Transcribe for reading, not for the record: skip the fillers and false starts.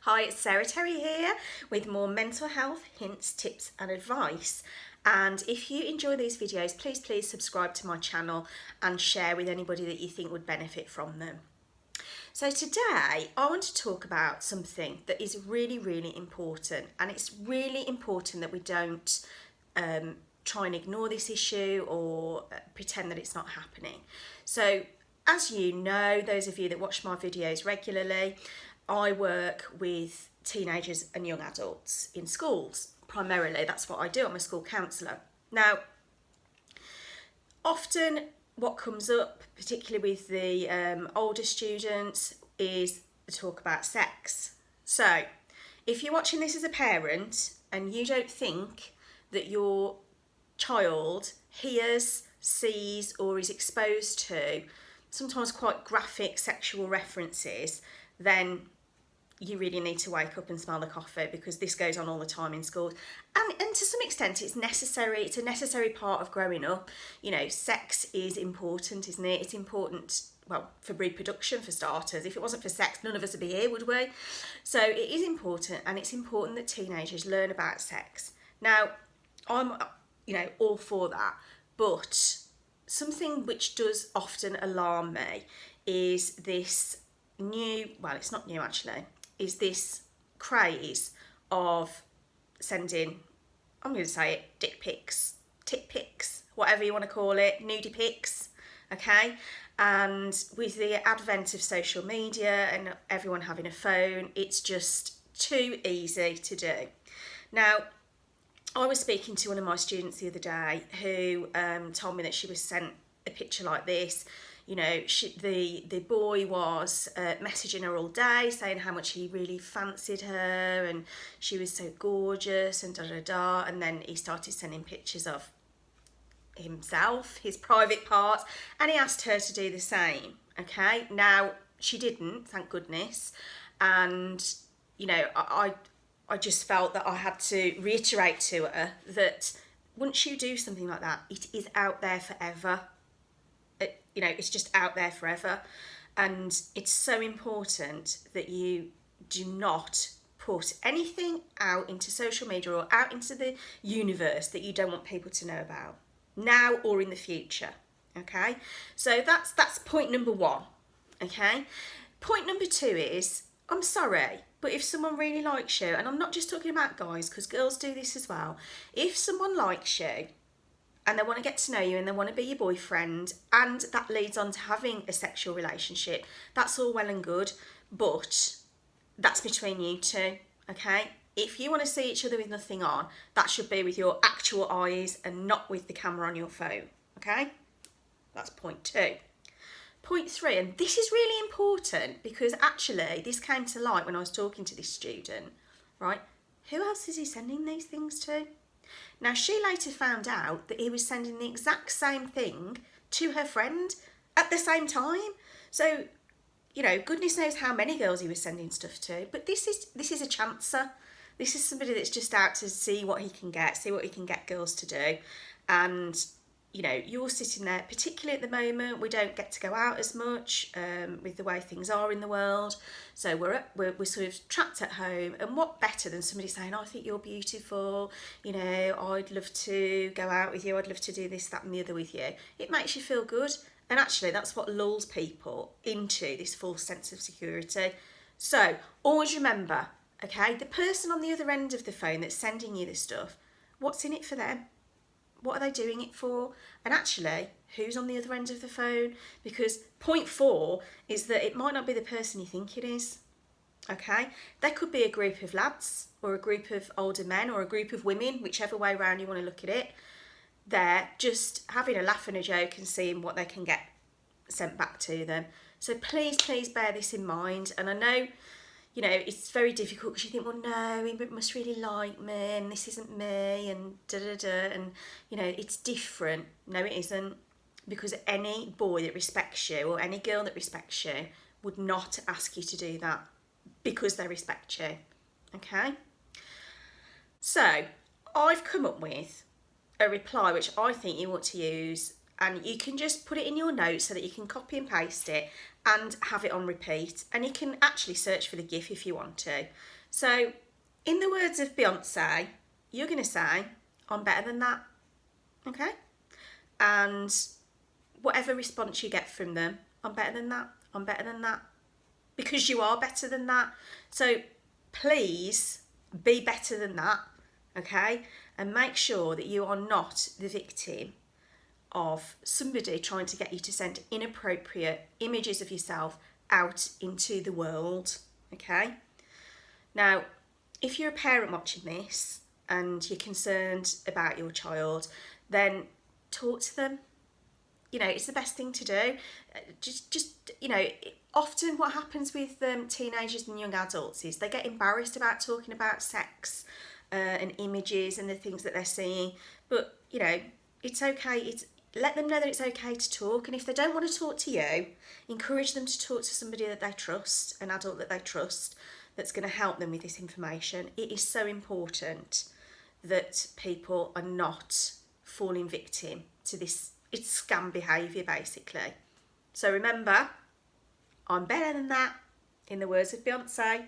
Hi, it's Sarah Terry here with more mental health hints, tips and advice. And if you enjoy these videos, please subscribe to my channel and share with anybody that you think would benefit from them. So today I want to talk about something that is really important, and it's really important that we don't try and ignore this issue or pretend that it's not happening. So as you know, those of you that watch my videos regularly, I work with teenagers and young adults in schools. Primarily, that's what I do. I'm a school counsellor. Now, often what comes up, particularly with the older students, is the talk about sex. So, if you're watching this as a parent and you don't think that your child hears, sees or is exposed to sometimes quite graphic sexual references, then you really need to wake up and smell the coffee, because this goes on all the time in schools. And to some extent it's necessary. It's a necessary part of growing up. You know, sex is important, isn't it? It's important, well, for reproduction for starters. If it wasn't for sex, none of us would be here, would we? So it is important, and it's important that teenagers learn about sex. Now, I'm, all for that, but something which does often alarm me is this it's not new actually, is this craze of sending, I'm going to say it, dick pics, tit pics, whatever you want to call it, nudie pics, okay? And with the advent of social media and everyone having a phone, it's just too easy to do. Now, I was speaking to one of my students the other day who told me that she was sent a picture like this. You know, the boy was messaging her all day saying how much he really fancied her and she was so gorgeous and and then he started sending pictures of himself, his private parts, and he asked her to do the same, okay? Now, she didn't, thank goodness, and, I just felt that I had to reiterate to her that once you do something like that, it is out there forever. It's just out there forever. And it's so important that you do not put anything out into social media or out into the universe that you don't want people to know about, now or in the future, okay? So that's point number one, okay? Point number two is, I'm sorry, but if someone really likes you, and I'm not just talking about guys, because girls do this as well, if someone likes you and they want to get to know you and they want to be your boyfriend, and that leads on to having a sexual relationship, that's all well and good, but that's between you two, okay? If you want to see each other with nothing on, that should be with your actual eyes and not with the camera on your phone, okay? That's point two. Point three, and this is really important because actually this came to light when I was talking to this student, right? Who else is he sending these things to? Now, she later found out that he was sending the exact same thing to her friend at the same time. So, goodness knows how many girls he was sending stuff to, but this is a chancer. This is somebody that's just out to see what he can get girls to do. And you're sitting there, particularly at the moment, we don't get to go out as much with the way things are in the world. So we're sort of trapped at home. And what better than somebody saying, I think you're beautiful, I'd love to go out with you, I'd love to do this, that and the other with you. It makes you feel good. And actually that's what lulls people into this false sense of security. So always remember, okay, the person on the other end of the phone that's sending you this stuff, what's in it for them? What are they doing it for? And actually, who's on the other end of the phone? Because point four is that it might not be the person you think it is, okay? There could be a group of lads or a group of older men or a group of women, whichever way around you want to look at it. They're just having a laugh and a joke and seeing what they can get sent back to them. So please bear this in mind. And I know, it's very difficult because you think, well, no, he must really like me and this isn't me and and, it's different. No, it isn't, because any boy that respects you or any girl that respects you would not ask you to do that because they respect you, okay? So I've come up with a reply which I think you want to use, and you can just put it in your notes so that you can copy and paste it and have it on repeat, and you can actually search for the GIF if you want to. So, in the words of Beyonce, you're going to say, I'm better than that, okay? And whatever response you get from them, I'm better than that, I'm better than that, because you are better than that. So, please be better than that, okay? And make sure that you are not the victim of somebody trying to get you to send inappropriate images of yourself out into the world, okay? Now, if you're a parent watching this and you're concerned about your child, then talk to them. You know, it's the best thing to do. Just you know, often what happens with teenagers and young adults is they get embarrassed about talking about sex and images and the things that they're seeing. But, you know, it's okay. Let them know that it's okay to talk. And if they don't want to talk to you, encourage them to talk to somebody that they trust, an adult that they trust, that's going to help them with this information. It is so important that people are not falling victim to this. It's scam behaviour, basically. So remember, I'm better than that, in the words of Beyonce.